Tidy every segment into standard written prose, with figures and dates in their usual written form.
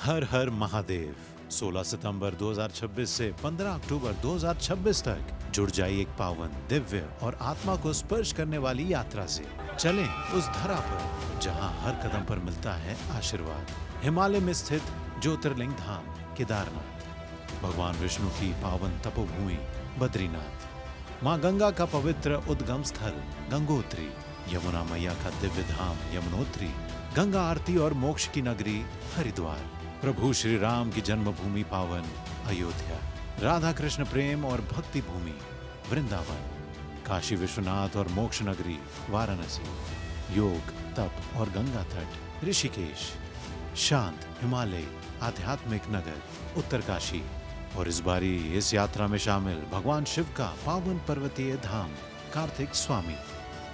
हर हर महादेव 16 सितंबर 2026 से 15 अक्टूबर 2026 तक जुड़ जाइए एक पावन, दिव्य और आत्मा को स्पर्श करने वाली यात्रा से। चलें उस धरा पर जहां हर कदम पर मिलता है आशीर्वाद। हिमालय में स्थित ज्योतिर्लिंग धाम केदारनाथ, भगवान विष्णु की पावन तपोभूमि बद्रीनाथ, माँ गंगा का पवित्र उद्गम स्थल गंगोत्री, यमुना मैया का दिव्य धाम यमुनोत्री, गंगा आरती और मोक्ष की नगरी हरिद्वार, प्रभु श्री राम की जन्मभूमि पावन अयोध्या, राधा कृष्ण प्रेम और भक्ति भूमि वृंदावन, काशी विश्वनाथ और मोक्ष नगरी वाराणसी, योग तप और गंगा तट ऋषिकेश, शांत हिमालय आध्यात्मिक नगर उत्तरकाशी, और इस बारी इस यात्रा में शामिल भगवान शिव का पावन पर्वतीय धाम कार्तिक स्वामी।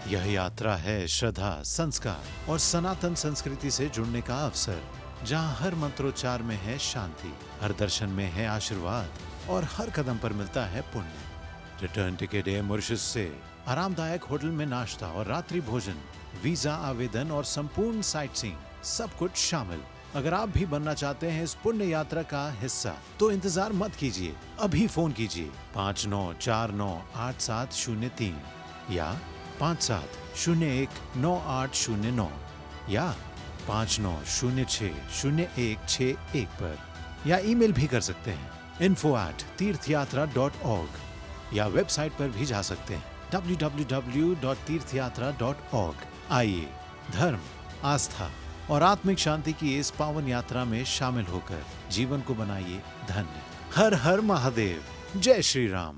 यह यात्रा है श्रद्धा, संस्कार और सनातन संस्कृति से जुड़ने का अवसर, जहां हर मंत्रोच्चार में है शांति, हर दर्शन में है आशीर्वाद और हर कदम पर मिलता है पुण्य। रिटर्न टिकट है मॉरिशस से, आरामदायक होटल में नाश्ता और रात्रि भोजन, वीजा आवेदन और संपूर्ण साइट सीइंग, सब कुछ शामिल। अगर आप भी बनना चाहते हैं इस पुण्य यात्रा का हिस्सा, तो इंतजार मत कीजिए, अभी फोन कीजिए 59498703 या 57019809 या 59060161 पर, या ईमेल भी कर सकते हैं info@tirthyatra.org, या वेबसाइट पर भी जा सकते हैं www.tirthyatra.org। आइए धर्म, आस्था और आत्मिक शांति की इस पावन यात्रा में शामिल होकर जीवन को बनाइए धन्य। हर हर महादेव, जय श्री राम।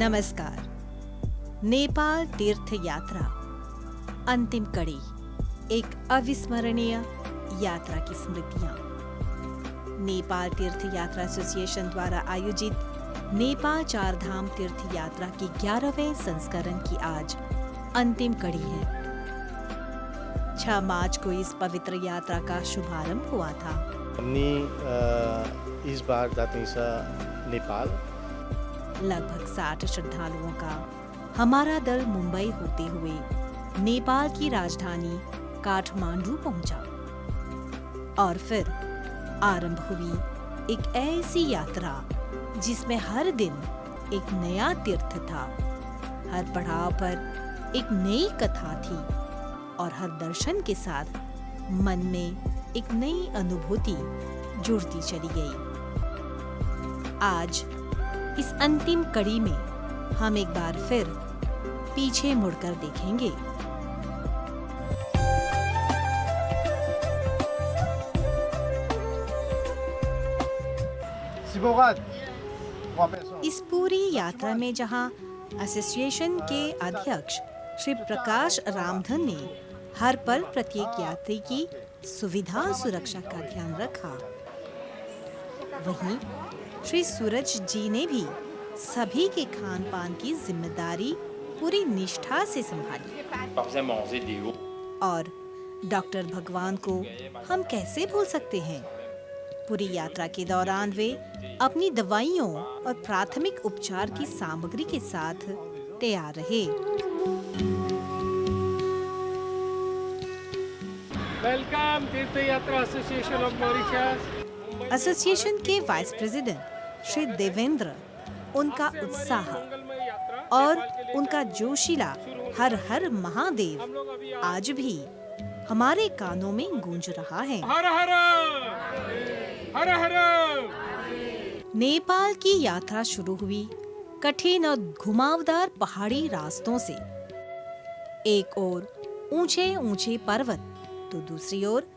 नमस्कार। नेपाल तीर्थ यात्रा अंतिम कड़ी, एक अविस्मरणीय यात्रा की स्मृतियां। नेपाल तीर्थ यात्रा एसोसिएशन द्वारा आयोजित नेपाल चार धाम तीर्थ यात्रा की 11वें संस्करण की आज अंतिम कड़ी है। 6 मार्च को इस पवित्र यात्रा का शुभारंभ हुआ था। हमने इस बार जाते हैं नेपाल। लगभग 60 श्रद्धालुओं का हमारा दल मुंबई होते हुए नेपाल की राजधानी काठमांडू पहुंचा, और फिर आरंभ हुई एक ऐसी यात्रा जिसमें हर दिन एक नया तीर्थ था, हर पड़ाव पर एक नई कथा थी, और हर दर्शन के साथ मन में एक नई अनुभूति जुड़ती चली गई। आज इस अंतिम कड़ी में हम एक बार फिर पीछे मुड़कर देखेंगे। इस पूरी यात्रा में जहां एसोसिएशन के अध्यक्ष श्री प्रकाश रामधन ने हर पल प्रत्येक यात्री की सुविधा और सुरक्षा का ध्यान रखा, वहीं श्री सूरज जी ने भी सभी के खान पान की जिम्मेदारी पूरी निष्ठा से संभाली। और डॉक्टर भगवान को हम कैसे भूल सकते हैं। पूरी यात्रा के दौरान वे अपनी दवाइयों और प्राथमिक उपचार की सामग्री के साथ तैयार रहे। वेलकम तीर्थ यात्रा एसोसिएशन ऑफ मॉरिशस। एसोसिएशन के वाइस प्रेसिडेंट श्री देवेंद्र, उनका उत्साह और उनका जोशीला हर हर महादेव आज भी हमारे कानों में गूंज रहा है। हर हर हर हर। नेपाल की यात्रा शुरू हुई कठिन और घुमावदार पहाड़ी रास्तों से। एक ओर ऊंचे ऊंचे पर्वत तो दूसरी ओर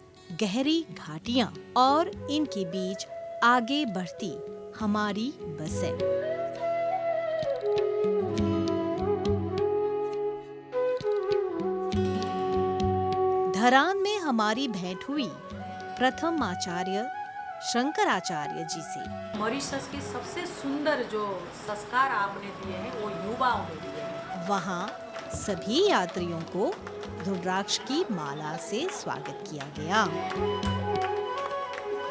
गहरी घाटियां और इनके बीच आगे बढ़ती हमारी बसें। धरान में हमारी भेंट हुई प्रथम आचार्य शंकराचार्य जी से। मॉरिशस के सबसे सुंदर जो संस्कार आपने दिए हैं वो युवाओं में दिए हैं। वहाँ सभी यात्रियों को रुद्राक्ष की माला से स्वागत किया गया।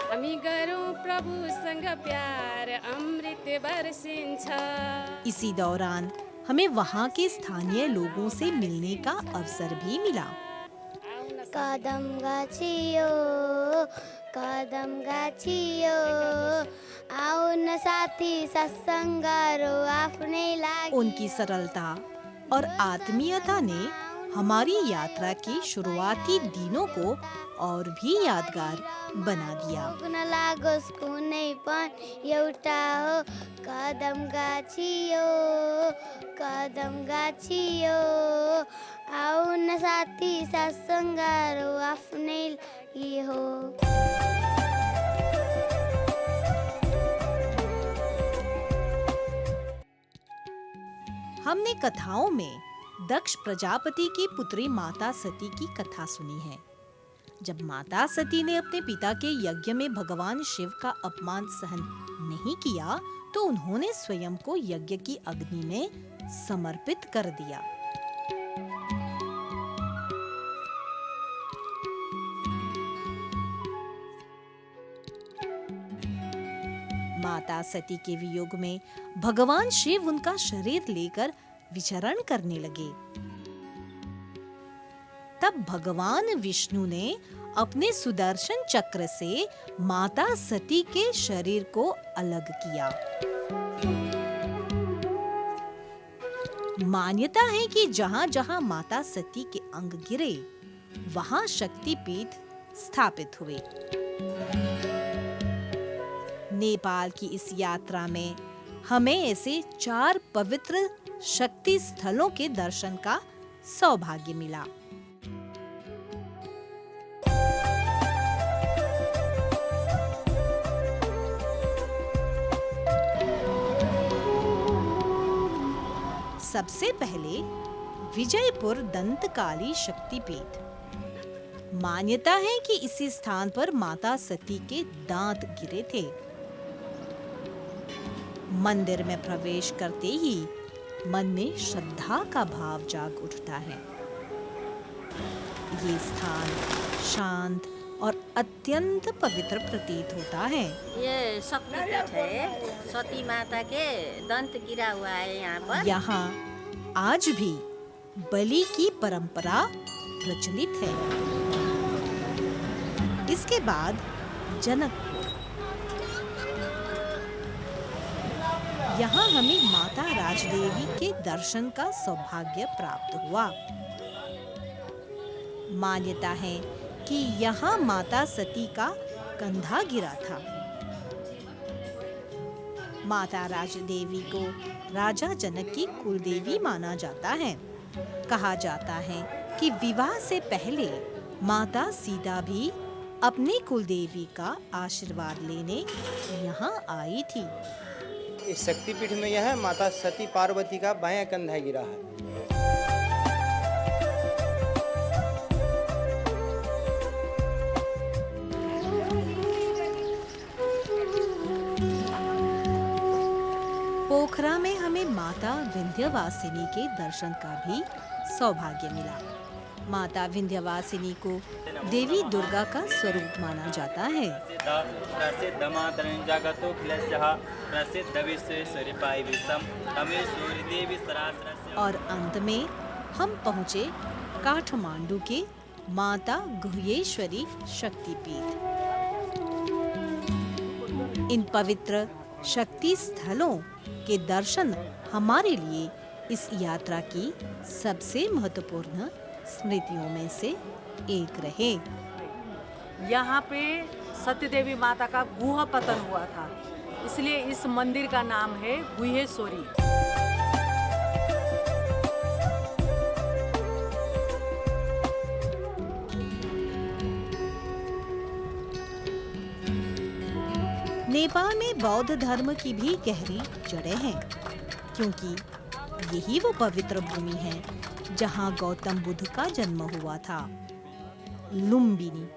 हामी गरौँ प्रभुसँग प्यार अमृत बरसिन्छ। इसी दौरान हमें वहाँ के स्थानीय लोगों से मिलने का अवसर भी मिला। कदम गाछियो आओ न साथी सत्संग गरौ आफ्नै लागि। उनकी सरलता और आत्मीयता ने हमारी यात्रा के शुरुआती दिनों को और भी यादगार बना दिया। पुग्न लागोस् कुनै पनि एउटा हो कदम गाछियो आओ न साथी सत्संग गरौ आफ्नै लागि हो। हमने कथाओं में दक्ष प्रजापति की पुत्री माता सती की कथा सुनी है। जब माता सती ने अपने पिता के यज्ञ में भगवान शिव का अपमान सहन नहीं किया तो उन्होंने स्वयं को यज्ञ की अग्नि में समर्पित कर दिया। माता सती के वियोग में भगवान शिव उनका शरीर लेकर विचरण करने लगे। तब भगवान विष्णु ने अपने सुदर्शन चक्र से माता सती के शरीर को अलग किया। मान्यता है कि जहां-जहां माता सती के अंग गिरे वहां शक्तिपीठ स्थापित हुए। नेपाल की इस यात्रा में हमें ऐसे 4 पवित्र शक्ति स्थलों के दर्शन का सौभाग्य मिला। सबसे पहले विजयपुर दंतकाली शक्तिपीठ। मान्यता है कि इसी स्थान पर माता सती के दांत गिरे थे। मंदिर में प्रवेश करते ही मन में श्रद्धा का भाव जाग उठता है। ये स्थान शांत और अत्यंत पवित्र प्रतीत होता है। ये शक्तिपीठ है, सती माता के दंत गिरा हुआ है यहाँ पर। यहाँ आज भी बलि की परंपरा प्रचलित है। इसके बाद जनकपुर। यहाँ हमें माता राजदेवी के दर्शन का सौभाग्य प्राप्त हुआ। मान्यता है कि यहाँ माता सती का कंधा गिरा था। माता राजदेवी को राजा जनक की कुलदेवी माना जाता है। कहा जाता है कि विवाह से पहले माता सीता भी अपनी कुलदेवी का आशीर्वाद लेने यहाँ आई थी। इस शक्तिपीठ में यह माता सती पार्वती का बायां कंधा गिरा है। पोखरा में हमें माता विंध्यवासिनी के दर्शन का भी सौभाग्य मिला। माता विंध्यवासिनी को देवी दुर्गा का स्वरूप माना जाता है। और अंत में हम पहुँचे काठमांडू के माता गुह्येश्वरी शक्तिपीठ। इन पवित्र शक्ति स्थलों के दर्शन हमारे लिए इस यात्रा की सबसे महत्वपूर्ण स्मृतियों में से एक रहे। यहाँ पे सती देवी माता का गुहा पतन हुआ था, इसलिए इस मंदिर का नाम है गुहेश्वरी। नेपाल में बौद्ध धर्म की भी गहरी जड़ें हैं, क्योंकि यही वो पवित्र भूमि है जहां गौतम बुद्ध का जन्म हुआ था। लुम्बिनी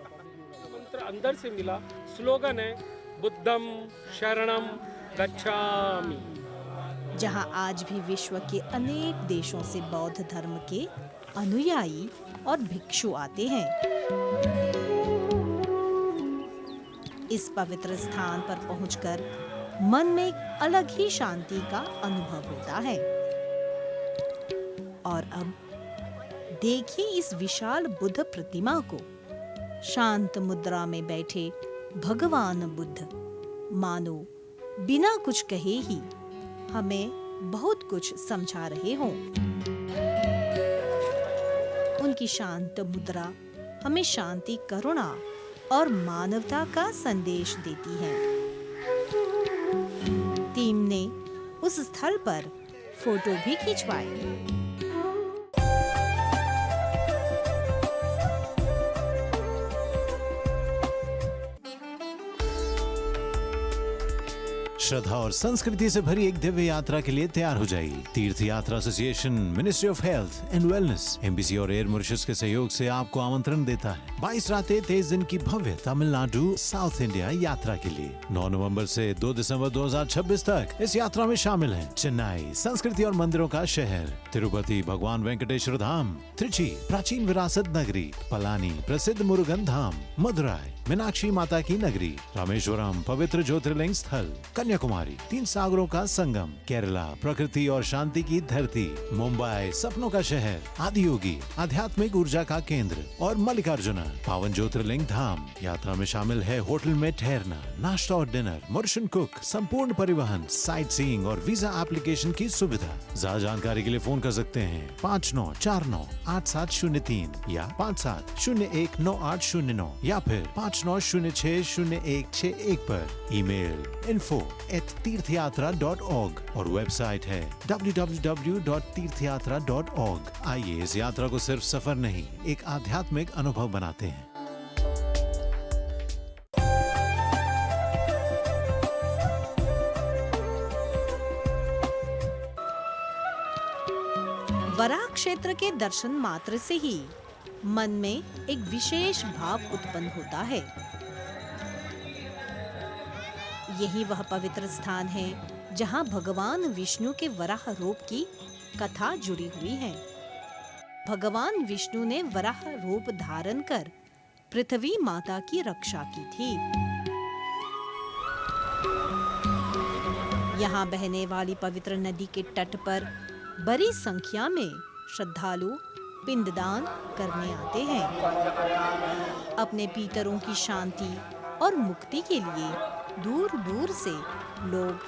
मंत्र अंदर से मिला, स्लोगन है बुद्धम शरणम गच्छामि। जहां आज भी विश्व के अनेक देशों से बौद्ध धर्म के अनुयायी और भिक्षु आते हैं। इस पवित्र स्थान पर पहुंचकर मन में एक अलग ही शांति का अनुभव होता है। और अब देखिए इस विशाल बुद्ध प्रतिमा को। शांत मुद्रा में बैठे भगवान बुद्ध मानो बिना कुछ कहे ही हमें बहुत कुछ समझा रहे हों। उनकी शांत मुद्रा हमें शांति, करुणा और मानवता का संदेश देती है। टीम ने उस स्थल पर फोटो भी खिंचवाए। श्रद्धा और संस्कृति से भरी एक दिव्य यात्रा के लिए तैयार हो जाइए। तीर्थ यात्रा association, ministry of health and wellness, MBC और एयर मॉरिशस के सहयोग से आपको आमंत्रण देता है 22 रातें 23 दिन की भव्य तमिलनाडु साउथ इंडिया यात्रा के लिए। 9 नवंबर से 2 दिसंबर 2026 तक इस यात्रा में शामिल हैं चेन्नई, संस्कृति और मंदिरों का शहर, तिरुपति, भगवान वेंकटेश्वर धाम, त्रिची, प्राचीन विरासत नगरी, पलानी, प्रसिद्ध मुरुगन धाम, मदुराई, मीनाक्षी माता की नगरी, रामेश्वरम, पवित्र ज्योतिर्लिंग स्थल, कन्याकुमारी, 3 सागरों का संगम, केरला, प्रकृति और शांति की धरती, मुंबई, सपनों का शहर, आदियोगी, आध्यात्मिक ऊर्जा का केंद्र और मल्लिकार्जुना, पावन ज्योतिर्लिंग धाम। यात्रा में शामिल है होटल में ठहरना, नाश्ता और डिनर, मॉरिशन कुक, संपूर्ण परिवहन, साइट सीइंग और वीजा एप्लीकेशन की सुविधा। ज्यादा जानकारी के लिए फोन कर सकते हैं 59498703 या 57019809 या फिर 59060161 पर। ईमेल info@तीर्थयात्रा.org और वेबसाइट है www.तीर्थयात्रा.org। आइए इस यात्रा को सिर्फ सफर नहीं, एक आध्यात्मिक अनुभव बनाते हैं। वराह क्षेत्र के दर्शन मात्र से ही मन में एक विशेष भाव उत्पन्न होता है। यही वह पवित्र स्थान है जहां भगवान विष्णु के वराह रूप की कथा जुड़ी हुई है। भगवान विष्णु ने वराह रूप धारण कर पृथ्वी माता की रक्षा की थी। यहाँ बहने वाली पवित्र नदी के तट पर बड़ी संख्या में श्रद्धालु पिंडदान करने आते हैं। अपने पितरों की शांति और मुक्ति के लिए दूर दूर से लोग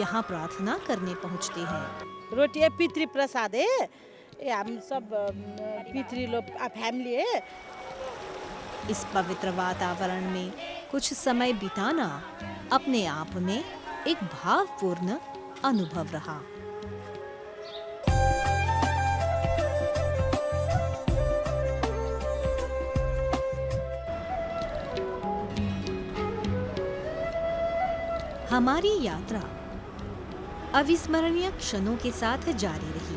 यहाँ प्रार्थना करने पहुँचते हैं। रोटी पितृ प्रसाद है, हम सब पितृ लोग फैमिली है। इस पवित्र वातावरण में कुछ समय बिताना अपने आप में एक भावपूर्ण अनुभव रहा। हमारी यात्रा अविस्मरणीय क्षणों के साथ जारी रही।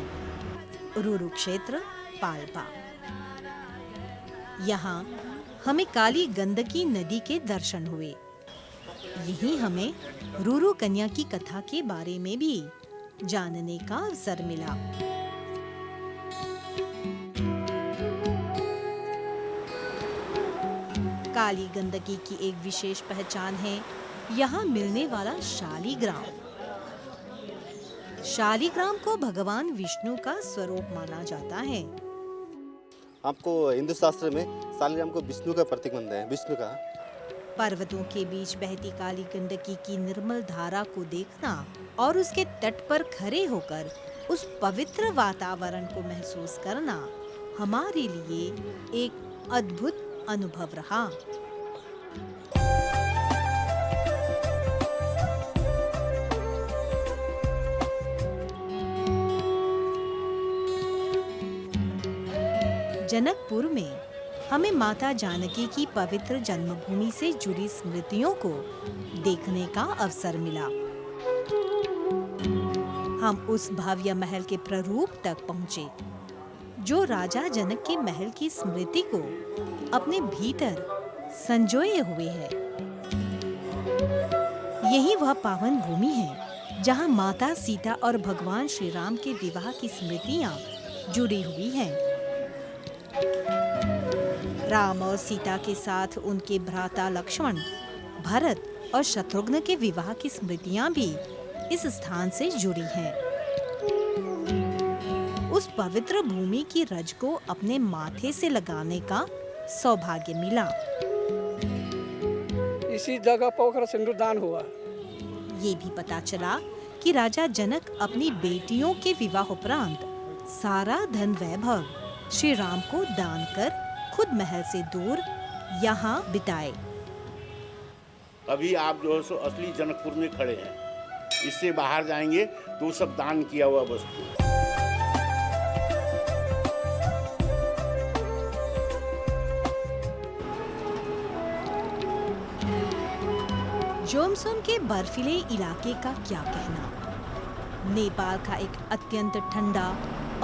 रूरू क्षेत्र, पाल्पा। यहाँ हमें काली गंडकी नदी के दर्शन हुए। यहीं हमें रूरू कन्या की कथा के बारे में भी जानने का अवसर मिला। काली गंडकी की एक विशेष पहचान है यहाँ मिलने वाला शालिग्राम। शालिग्राम को भगवान विष्णु का स्वरूप माना जाता है। आपको हिंदू शास्त्र में शालिग्राम को विष्णु का प्रतीक मानते हैं, विष्णु का। पर्वतों के बीच बहती काली गंडकी की निर्मल धारा को देखना और उसके तट पर खड़े होकर उस पवित्र वातावरण को महसूस करना हमारे लिए एक अद्भुत अनुभव रहा। जनकपुर में हमें माता जानकी की पवित्र जन्मभूमि से जुड़ी स्मृतियों को देखने का अवसर मिला। हम उस भव्य महल के प्रारूप तक पहुंचे, जो राजा जनक के महल की स्मृति को अपने भीतर संजोए हुए है। यही वह पावन भूमि है जहां माता सीता और भगवान श्री राम के विवाह की स्मृतियां जुड़ी हुई हैं। राम और सीता के साथ उनके भ्राता लक्ष्मण, भरत और शत्रुघ्न के विवाह की स्मृतियां भी इस स्थान से जुड़ी हैं। उस पवित्र भूमि की रज को अपने माथे से लगाने का सौभाग्य मिला। इसी जगह पोखर सिंदूरदान हुआ। ये भी पता चला कि राजा जनक अपनी बेटियों के विवाह उपरांत सारा धन वैभव श्री राम को दान कर खुद महल से दूर यहाँ बिताए। अभी आप जो है सो असली जनकपुर में खड़े हैं। इससे बाहर जाएंगे तो सब दान किया हुआ वस्तु। जोमसोम के बर्फीले इलाके का क्या कहना। नेपाल का एक अत्यंत ठंडा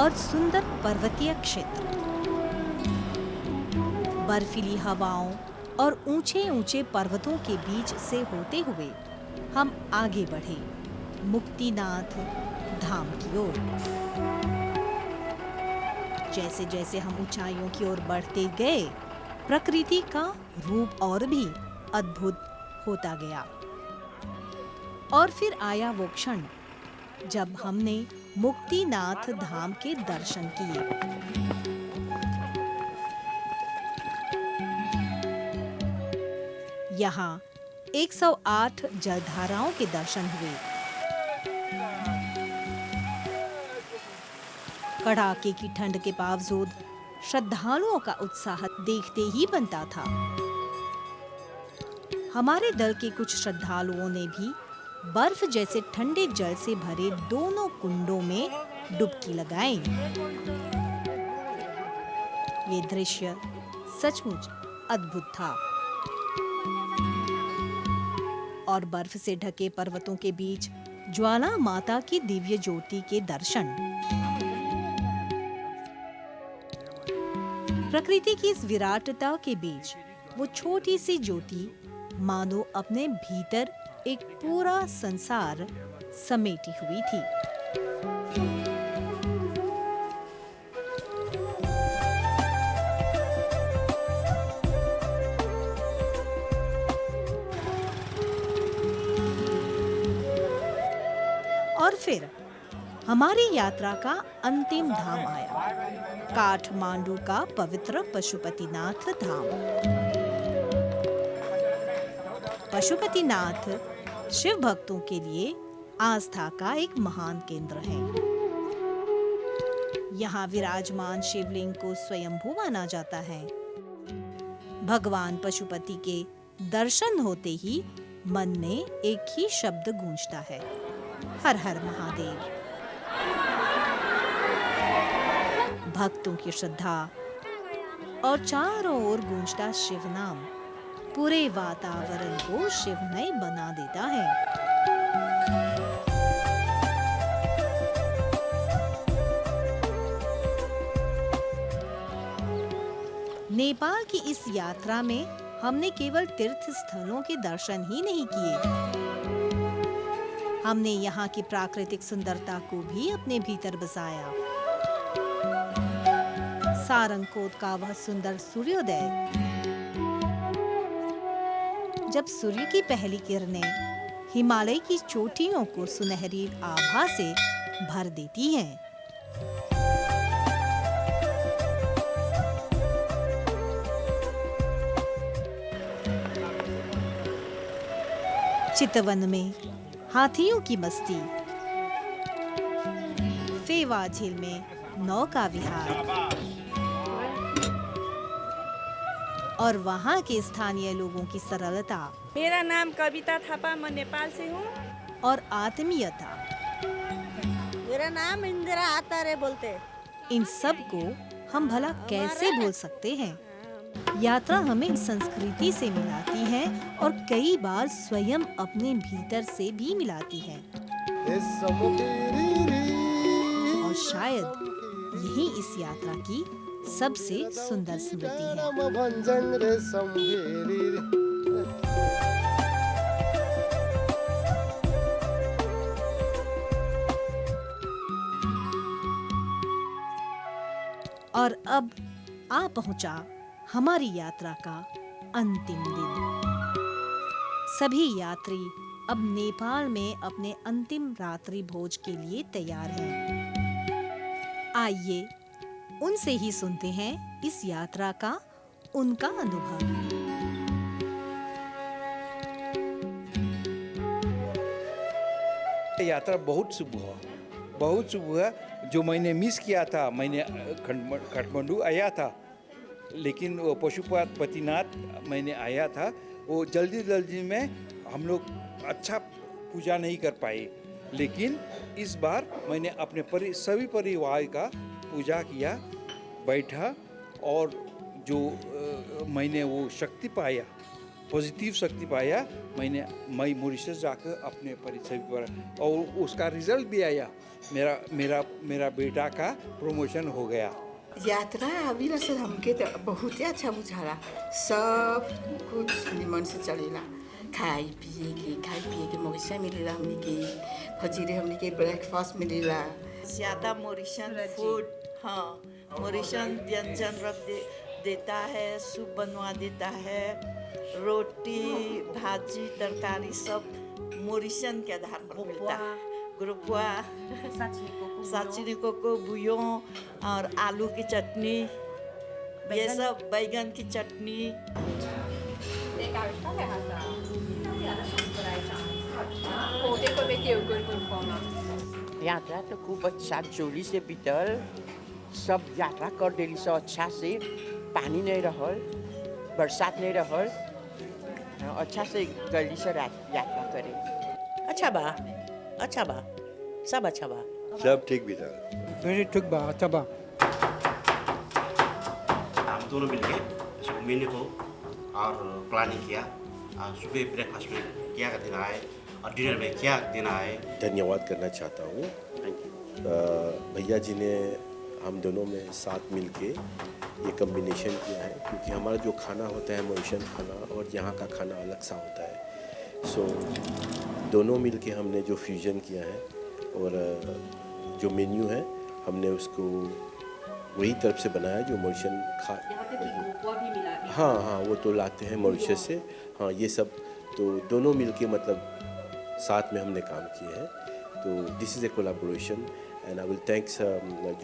और सुंदर पर्वतीय क्षेत्र। बर्फीली हवाओं और ऊंचे ऊंचे पर्वतों के बीच से होते हुए हम आगे बढ़े मुक्तिनाथ धाम की ओर। जैसे जैसे हम ऊंचाइयों की ओर बढ़ते गए, प्रकृति का रूप और भी अद्भुत होता गया। और फिर आया वो क्षण जब हमने मुक्तिनाथ धाम के दर्शन किए। यहाँ 108 जलधाराओं के दर्शन हुए। कड़ाके की ठंड के बावजूद श्रद्धालुओं का उत्साह देखते ही बनता था। हमारे दल के कुछ श्रद्धालुओं ने भी बर्फ जैसे ठंडे जल से भरे दोनों कुंडों में डुबकी लगाई। ये दृश्य सचमुच अद्भुत था। और बर्फ से ढके पर्वतों के बीच ज्वाला माता की दिव्य ज्योति के दर्शन। प्रकृति की इस विराटता के बीच वो छोटी सी ज्योति मानो अपने भीतर एक पूरा संसार समेटी हुई थी। और फिर हमारी यात्रा का अंतिम धाम आया, काठमांडू का पवित्र पशुपतिनाथ धाम। पशुपतिनाथ शिव भक्तों के लिए आस्था का एक महान केंद्र है। यहाँ विराजमान शिवलिंग को स्वयंभू माना जाता है। भगवान पशुपति के दर्शन होते ही मन में एक ही शब्द गूंजता है, हर हर महादेव। भक्तों की श्रद्धा और चारों ओर गूंजता शिव नाम पूरे वातावरण को शिवमय बना देता है। नेपाल की इस यात्रा में हमने केवल तीर्थ स्थलों के दर्शन ही नहीं किए, हमने यहाँ की प्राकृतिक सुंदरता को भी अपने भीतर बसाया। सारंगकोट का वह सुंदर सूर्योदय, जब सूर्य की पहली किरणें हिमालय की चोटियों को सुनहरी आभा से भर देती हैं। चितवन में हाथियों की मस्ती, फेवा झील में नौका विहार, और वहाँ के स्थानीय लोगों की सरलता मेरा नाम कविता थापा, मैं नेपाल से हूँ। और आत्मीयता, मेरा नाम इंदिरा आतारे बोलते। इन सब को हम भला कैसे भूल सकते हैं। यात्रा हमें संस्कृति से मिलाती है और कई बार स्वयं अपने भीतर से भी मिलाती है। और शायद यही इस यात्रा की सबसे सुंदर स्मृति है। और अब आ पहुंचा हमारी यात्रा का अंतिम दिन। सभी यात्री अब नेपाल में अपने अंतिम रात्रि भोज के लिए तैयार हैं। आइए उनसे ही सुनते हैं इस यात्रा का उनका अनुभव। यात्रा बहुत शुभ हुआ। जो मैंने मिस किया था, मैंने काठमांडू आया था, लेकिन वो पशुपतिनाथ मैंने आया था, वो जल्दी में हम लोग अच्छा पूजा नहीं कर पाए। लेकिन इस बार मैंने अपने सभी परिवार का पूजा किया, बैठा, और जो मैंने वो शक्ति पाया, पॉजिटिव शक्ति पाया, मैं मॉरिशस जाकर अपने सभी पर, और उसका रिजल्ट भी आया। मेरा बेटा का प्रमोशन हो गया। यात्रा अभी से हमके तो बहुत ही अच्छा बुझाला। सब कुछ निमन से चलेला। खाई पिए के मौका मिलेला, हमने के फजीरे, हमने के ब्रेकफास्ट मिलेला। ज़्यादा मॉरिशन फूड, हाँ, मॉरिशन व्यंजन रख देता है, सूप बनवा देता है, रोटी भाजी तरकारी सब मॉरिशन के आधार पर मिलता है। ग्रुपुआ, साचिनी कोको, बुयों और आलू की चटनी, ये सब बैगन की चटनी। यात्रा तो खूब अच्छा जोली से बीतल। सब यात्रा कर देली से अच्छा से, पानी नहीं रहल, बरसात नहीं रहल, अच्छा से गली से यात्रा करे। अच्छा बा, सब अच्छा बा, सब ठीक बीता। वेरी ठीक बा, अच्छा बा। हम दोनों मिलके मेन्यू को और प्लानिंग किया। सुबह ब्रेकफास्ट में क्या देना है और डिनर में क्या देना है। धन्यवाद करना चाहता हूँ भैया जी ने हम दोनों में साथ मिलके ये कम्बिनेशन किया है, क्योंकि हमारा जो खाना होता है मॉरिशन खाना और यहाँ का खाना अलग सा होता है। सो दोनों मिलके हमने जो फ्यूजन किया है, और जो मेन्यू है हमने उसको वही तरफ से बनाया जो मॉरिशन हाँ, वो तो लाते हैं मॉरिशस से। हाँ, ये सब तो दोनों मिलके मतलब साथ में हमने काम किए हैं। तो this is a collaboration and I will thanks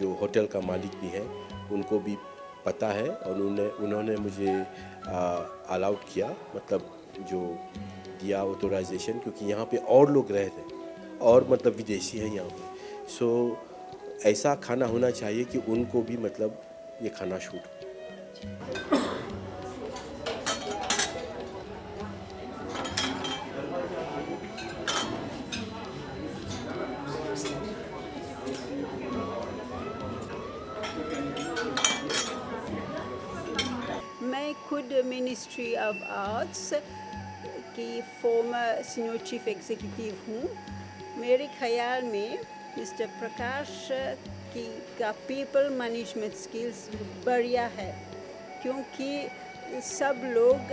जो होटल का मालिक भी हैं, उनको भी पता है और उन्होंने मुझे अलाउड किया, मतलब जो दिया ऑथोराइजेशन, क्योंकि यहाँ पे और लोग रहते हैं और मतलब विदेशी हैं यहाँ पे। सो ऐसा खाना होना चाहिए कि उनको भी मतलब ये खाना शूट हो। मैं खुद मिनिस्ट्री ऑफ आर्ट्स की फॉर्मर सीनियर चीफ एग्जीक्यूटिव हूँ। मेरे ख्याल में मिस्टर प्रकाश का पीपल मैनेजमेंट स्किल्स बढ़िया है, क्योंकि सब लोग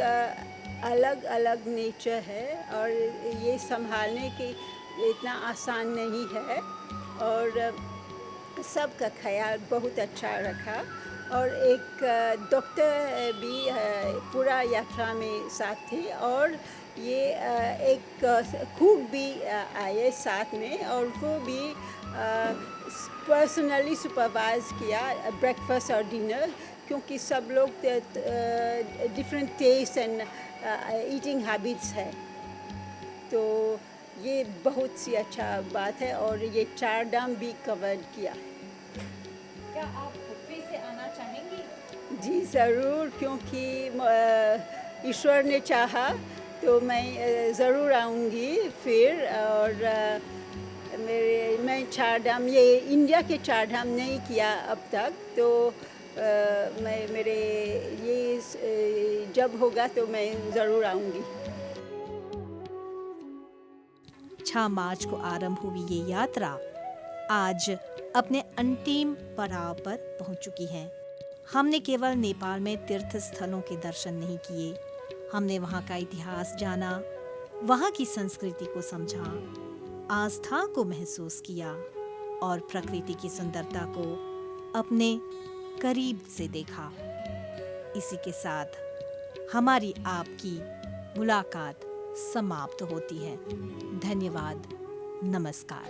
अलग अलग नेचर है और ये संभालने की इतना आसान नहीं है, और सबका ख्याल बहुत अच्छा रखा। और एक डॉक्टर भी पूरा यात्रा में साथ थे, और ये एक कुक भी आए साथ में, और वो भी पर्सनली सुपरवाइज किया ब्रेकफास्ट और डिनर, क्योंकि सब लोग different taste and eating habits है। तो ये बहुत सी अच्छा बात है, और ये 4 धाम भी कवर किया। क्या आप फिर से आना चाहेंगी? जी ज़रूर, क्योंकि ईश्वर ने चाहा तो मैं ज़रूर आऊँगी फिर। और मैं चार धाम, ये इंडिया के चार धाम नहीं किया अब तक, तो मेरे ये जब होगा तो मैं ज़रूर आऊँगी। 6 मार्च को आरंभ हुई ये यात्रा आज अपने अंतिम पड़ाव पर पहुंच चुकी है। हमने केवल नेपाल में तीर्थ स्थलों के दर्शन नहीं किए, हमने वहां का इतिहास जाना, वहां की संस्कृति को समझा, आस्था को महसूस किया और प्रकृति की सुंदरता को अपने करीब से देखा। इसी के साथ हमारी आपकी मुलाकात समाप्त होती है। धन्यवाद, नमस्कार।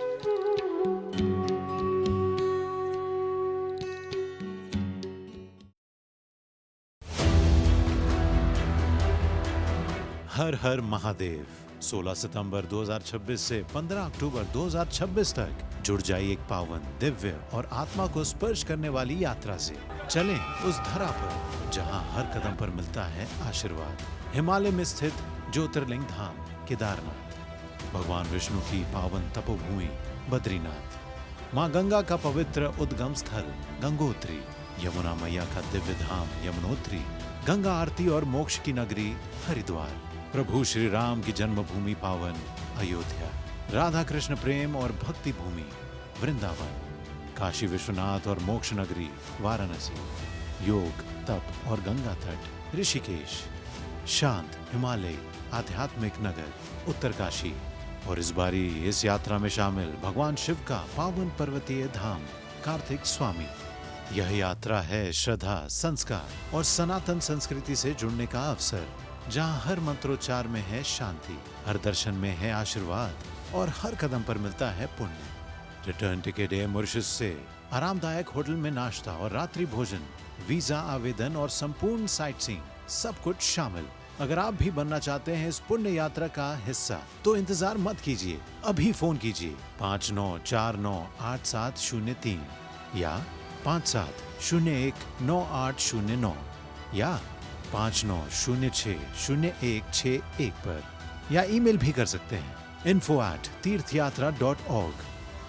हर हर महादेव 16 सितंबर 2026 से 15 अक्टूबर 2026 तक जुड़ जाइए एक पावन, दिव्य और आत्मा को स्पर्श करने वाली यात्रा से। चलें उस धरा पर जहां हर कदम पर मिलता है आशीर्वाद। हिमालय में स्थित ज्योतिर्लिंग धाम केदारनाथ, भगवान विष्णु की पावन तपोभूमि बद्रीनाथ, मां गंगा का पवित्र उद्गम स्थल गंगोत्री, यमुना मैया का दिव्य धाम यमुनोत्री, गंगा आरती और मोक्ष की नगरी हरिद्वार, प्रभु श्री राम की जन्मभूमि पावन अयोध्या, राधा कृष्ण प्रेम और भक्ति भूमि वृंदावन, काशी विश्वनाथ और मोक्ष नगरी वाराणसी, योग, तप और गंगा तट ऋषिकेश, शांत हिमालय आध्यात्मिक नगर उत्तरकाशी, और इस बारी इस यात्रा में शामिल भगवान शिव का पावन पर्वतीय धाम कार्तिक स्वामी। यह यात्रा है श्रद्धा, संस्कार और सनातन संस्कृति से जुड़ने का अवसर, जहां हर मंत्रोच्चार में है शांति, हर दर्शन में है आशीर्वाद और हर कदम पर मिलता है पुण्य। रिटर्न टिकट एयर मॉरिशस से, आरामदायक होटल में नाश्ता और रात्रि भोजन, वीजा आवेदन और संपूर्ण साइट सीइंग, सब कुछ शामिल। अगर आप भी बनना चाहते हैं इस पुण्य यात्रा का हिस्सा, तो इंतजार मत कीजिए, अभी फोन कीजिए 59498703 या 57019809 या 59060161 पर, या ईमेल भी कर सकते हैं info@tirthyatra.org,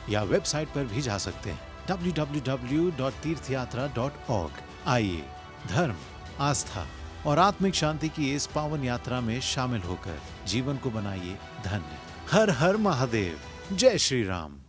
या वेबसाइट पर भी जा सकते हैं www.tirthyatra.org। आइए धर्म, आस्था और आत्मिक शांति की इस पावन यात्रा में शामिल होकर जीवन को बनाइए धन्य। हर हर महादेव, जय श्री राम।